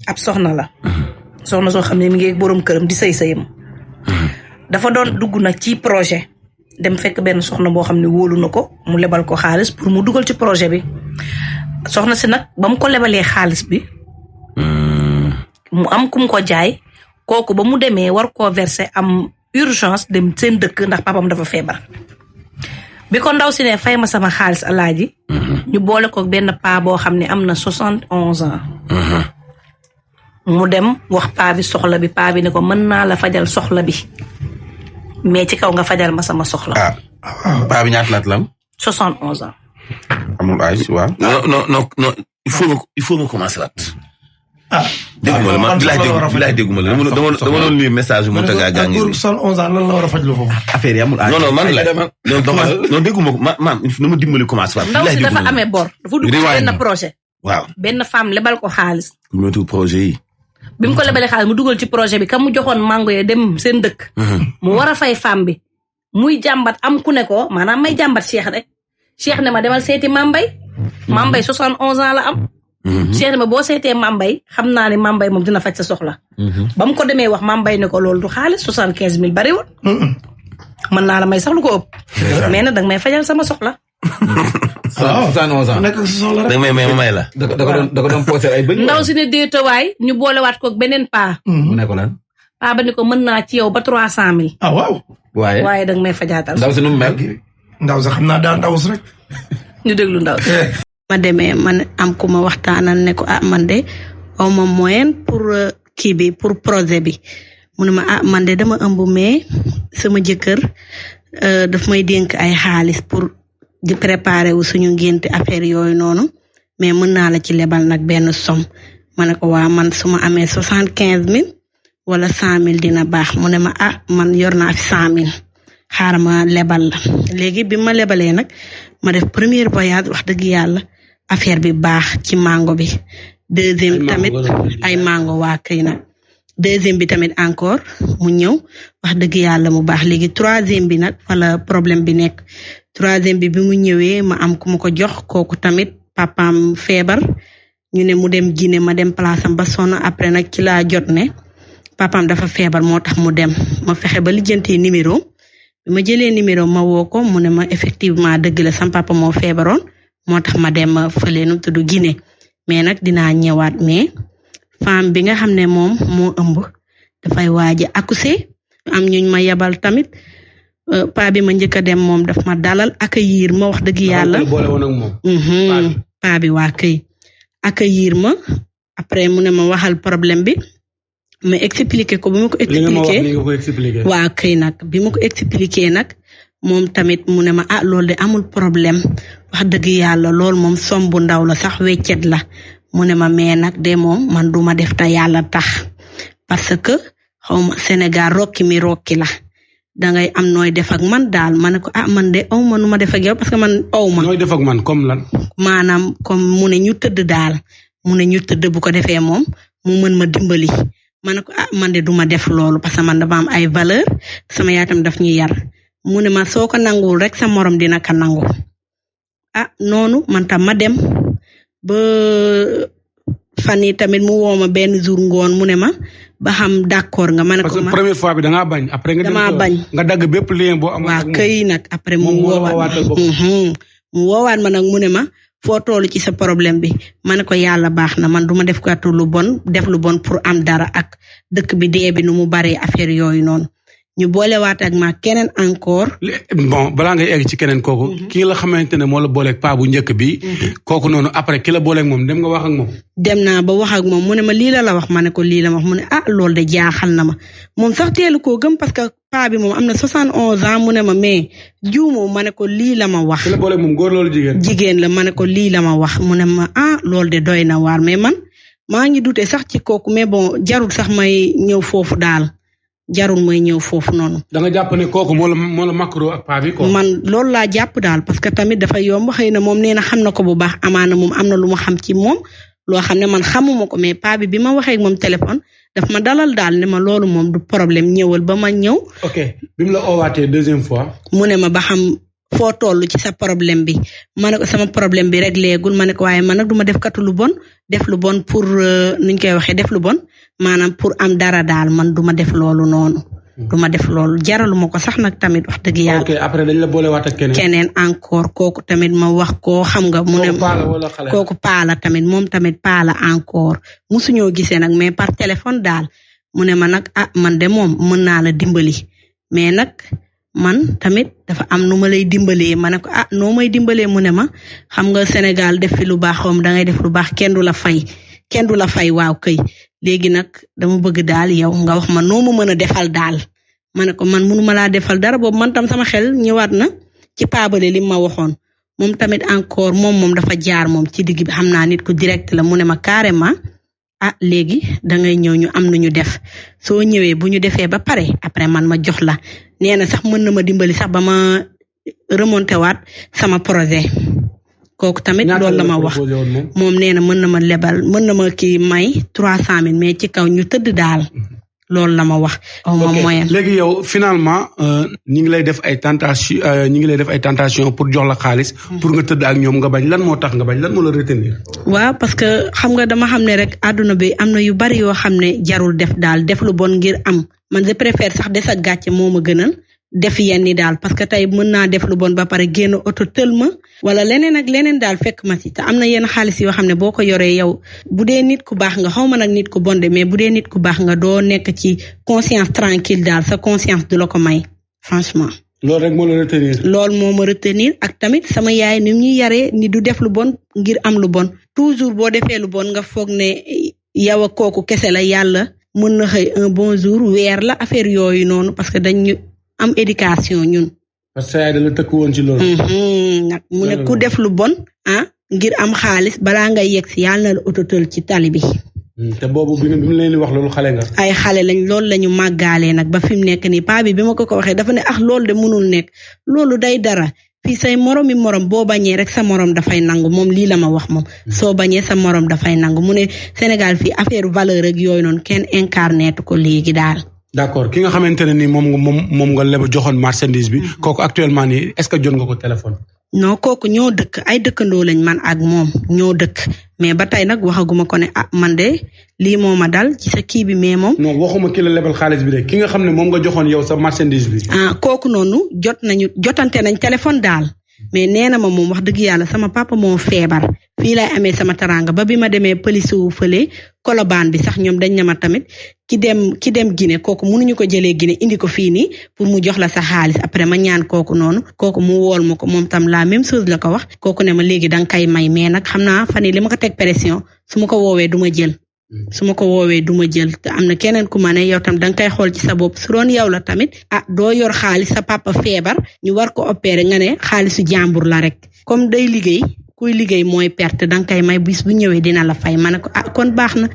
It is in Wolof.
ab soxna la. soxna soo xam ne mi ngi borom këram di sëyam. dafa doon dugg nag ci projet dem fekk benn soxna boo xam ne wóolu na ko mu lebal ko xaalis pour mu dugal ci projet bi soxna si nag ba mu ko lebalee xaalis bi. mu am kum ko jaay kooku ba mu demee war koo verser am urgence dem seen dëkk ndax papam dafa feebar. bi ko ndaw si ne fay ma sama xaalis alaaji. ñu boole ko benn paa boo xam ne am na 71 ans. mu dem wax paa bi soxla bi paa bi ne ko mën naa la fajal soxla bi mais ci kaw nga fajal ma sama soxla. paa bi ñaata laat la am. 71 ans. amul âge waaw. non il faut nga commencer waat. dégguma la dégguma la dama doon lire message mu taga jàngi. pour 71 ans lan la war a faj lu foofu. affaire yi amul âge. non man la non dégguma ko ma ma dimbali commencer waat. ndaw si dafa amee bor. dafa dugg benn projet. waaw benn femme lebal ko xaalis. ku projet yi. bi mu ko lebalee xaalis mu dugal ci projet bi kam mu joxoon mango yee dem seen dëkk. mu war a fay femme bi muy jàmbat am ku ne ko maanaam may jàmbat Cheikh rek Cheikh ne ma demal seeti Mambay. Mambay 71 ans la am. Cheikh ne ma boo seetee Mambay xam naa ne Mambay moom dina faj sa soxla. ba mu ko demee wax Mambay ne ko loolu du xaalis 75 000 bariwul. mën naa la may sax lu ko ëpp. mais nag danga may fajal sama soxla. waaw 71 ans nekk si soxla rek. da may la. da ko doon poser ay bëñ. ndaw si ne déetawaay ñu boolewaat ko beneen paa. mu ne ko lan. paa ba ni ko mën naa ci yow ba 300 000. waaw. waaye danga may fajaatal. ndaw si nu mu mel. ndaw sa xam naa daa ndaw rek. ñu déglu ndaw si. ma demee man am ku ma waxtaanal ne ko man de aw ma moyen pour kii bi pour projet bi mu ne ma man de dama ëmb mais sama jëkkër daf may dénk ay xaalis pour di préparer wu suñu ngénte affaire yooyu noonu mais mën naa la ci lebal nag benn somme ma ne ko waa man su ma amee 75 000 wala 100 000 dina baax mu ne ma man yor naa fi 100 000 xaaral ma lebal la léegi bi ma lebalee nag ma def premier voyage wax dëgg yàlla affaire bi baax ci mango bi. deuxième tamit ay mango waa kay nag deuxième bi tamit encore mu ñëw wax dëgg yàlla mu baax léegi troisième bi nag wala problème bi nekk troisième bi mu ñëwee ma am ku ma ko jox kooku tamit papaam feebar ñu ne mu dem Guinée ma dem place am ba sonn après nag ci laa jot ne papaam dafa feebar moo tax mu dem ma fexe ba lijjantee numéro bi ma jëlee numéro ma woo ko mu ne ma effectivement dëgg la sam papa moo feebaroon moo tax ma dem fële nu tudd Guinée mais nag dinaa ñëwaat mais femme bi nga xam ne moom moo ëmb dafay waaj a accoucher am ñuñ ma yebal tamit pa bi ma njëkk a dem moom daf ma dalal accueillir ma wax dëgg yàlla. pa bi waa kay accueillir ma après mu ne ma waxal problème bi ma expliquer ko bi ma ko expliquer waa kay nag bi ma ko expliquer nag moom tamit mu ne ma loolu de amul problème wax dëgg yàlla loolu moom som bu ndaw la sax weccet la mu ne ma mais nag de moom man duma def te yàlla tax parce que xawma Sénégal rokki mi rokki la dangay am nooy def ak man daal ma ne ko man de aw ma nu ma def ak yow parce que man aw ma. nooy def ak man comme lan. maanaam comme mu ne ñu tëdd daal mu ne ñu tëdd bu ko defee moom mu mën ma dimbali ma ne ko man de duma def loolu parce que man dama am ay valeur sama yaay tam daf ñu yar. mu ne ma soo ko nanguwul rek sa morom dina ko nangu noonu man tam ma dem ba fan yi tamit mu woo ma benn jour ngoon mu ne ma ba xam d'accord nga ma ne ko. parce que première fois bi da ngaa bañ. après nga dem damaa bañ nga dagg bépp lien boo am. waa këy nag après mu woowaat ma nag mu ne ma foo toll ci sa problème bi ma ne ko yàlla baax na man duma def ko lu bon def lu bon pour am dara ak dëkk bi dee bi nu mu baree affaire yooyu noonu. ñu boolewaat ak ma keneen encore. bon balaa ngay egg ci keneen kooku. ki la xamante ne moo la booleeg paa bu njëkk bi. kooku noonu après ki la booleeg moom dem nga wax ak moom. dem naa ba wax ak moom mu ne ma lii la wax ma ne ko lii la wax mu ne loolu de jaaxal na ma moom sax teelu koo gëm parce que paa bi moom am na 71 ans mu ne ma mais juumoo ma ne ko lii la ma wax. ki la booleeg moom góor loolu jigéen. jigéen la ma ne ko lii la ma wax mu ne ma loolu de doy na waar mais man maa ngi dute sax ci kooku mais bon jarul sax may ñëw foofu daal. jarul mooy ñëw foofu noonu. da nga jàpp ne kooku moo la macro ak paa bi quoi. man loolu laa jàpp daal parce que tamit dafa yomb xëy na moom nee na xam na ko bu baax amaana moom am na lu ma xam ci moom loo xam ne man xamuma ko mais paa bi ma waxee ak moom téléphone daf ma dalal daal ne ma loolu moom du problème ñëwal ba ma ñëw. ok bi mu la oowaatee deuxième fois. mu ne ma ba xam foo toll ci sa problème bi ma ne ko sama problème bi réglé gul ma ne ko waaye man nag du ma def katu lu bon def lu bon pour nuñ koy waxee def lu bon maanaam pour am dara daal man du ma def loolu noonu. du ma def loolu jaraluma ko sax nag tamit wax dëgg yàlla. ok après dañ la boolewaat ak keneen encore kooku tamit ma wax koo xam nga. mu ne kooku paala tamit moom tamit paala encore musuñoo gisee nag mais par téléphone daal mu ne ma nag man de moom mën naa la dimbali mais nag. man tamit dafa am nu ma lay dimbalee ma ne ko noo may dimbalee mu ne ma xam nga Sénégal def fi lu baax xawma da ngay def lu baax kenn du la fay waaw kay léegi nag dama bëgg daal yow nga wax ma noo ma mën a defal daal ma ne ko man mënu ma laa defal dara boobu man tam sama xel ñëwaat na ci paabale li ma waxoon moom tamit encore moom dafa jaar moom ci digg bi xam naa nit ku direct la mu ne ma carrément léegi dangay ñëw ñu am nañu def soo ñëwee bu ñu defee ba pare après man ma jox la nee na sax mën na ma dimbali sax ba ma remonté waat sama projet kooku tamit loolu la ma wax moom nee na mën na ma lebal mën na ma kii may 300 000 mais ci kaw ñu tëdd daal loolu la ma wax. moom moyen léegi yow finalement ñi ngi lay def ay tentation pour jox la xaalis. pour nga tëdd ak ñoom nga bañ lan moo tax nga bañ lan moo la retenir. waaw parce que xam nga dama xam ne rek àdduna bi am na yu bari yoo xam ne jarul def daal def lu bon ngir am man je préfère sax des ak gàcce moo ma gënal def yenn daal parce que tey mën naa def lu bon ba pare génn oto tël ma wala leneen ak leneen daal fekk ma si te am na yenn xaalis yoo xam ne boo ko yoree yow bu dee nit ku baax nga xaw ma nag nit ku bonde mais bu dee nit ku baax nga doo nekk ci conscience tranquille daal sa conscience du la ko may franchement. loolu rek moo la retenir. loolu moo ma retenir ak tamit sama yaay ni ñuy yaree ni du def lu bon ngir am lu bon toujours boo defee lu bon nga foog ne yow ak kooku kese la yàlla mën na xëy un bon jour weer la affaire yooyu noonu parce que dañu am éducation ñun. parce que yaay da la tëkk woon ci loolu. nag mu ne ku def lu bon ngir am xaalis balaa ngay yegg si yàlla na la autotël ci tali bi. te boobu bi mu leen di wax loolu xale nga. ay xale lañ loolu la ñu màggaalee nag ba fi mu nekk nii paa bi ma ko waxee dafa ne loolu de mënul nekk loolu day dara fii say moromi morom boo bañee rek sa morom dafay nangu moom lii la ma wax moom. soo bañee sa morom dafay nangu mu ne Sénégal fii affaire valeur ak yooyu noonu kenn incarné ko léegi daal. d'accord ki nga xamante ne ni moom nga leba joxoon marchandise bi kooku actuellement nii est-ce que jot nga ko téléphone. non kooku ñoo dëkk ay dëkkandoo lañ man ak moom ñoo dëkk mais ba tey nag waxaguma ko ne man de lii moo ma dal ci sa kii bi mais moom. non waxuma ki la lebal xaalis bi de ki nga xam ne moom nga joxoon yow sa marchandise bi. kooku noonu jotante nañ téléphone daal mais nee na ma moom wax dëgg yàlla sama papa moo feebar fii lay amee sama taranga ba bi ma demee pëlisu fële Colobane bi sax ñoom dañ ne ma tamit ki dem Guinée kooku mënuñu ko jëlee Guinée indi ko fii nii pour mu jox la sa xaalis après ma ñaan kooku noonu kooku mu wool ma ko moom tam la même chose la ko wax kooku ne ma léegi danga kay may mais nag xam naa fan yii li ma ko teg pression su ma ko woowee du ma jël. te am na keneen ku ma ne yow tam danga koy xool ci sa bopp su doon yow la tamit doo yor xaalis sa papa feebar ñu war ko opérer nga ne xaalisu jàmbur la rek comme day liggéey kuy liggéey mooy perte danga koy may bis bu ñëwee dina la fay ma ne ko kon baax na.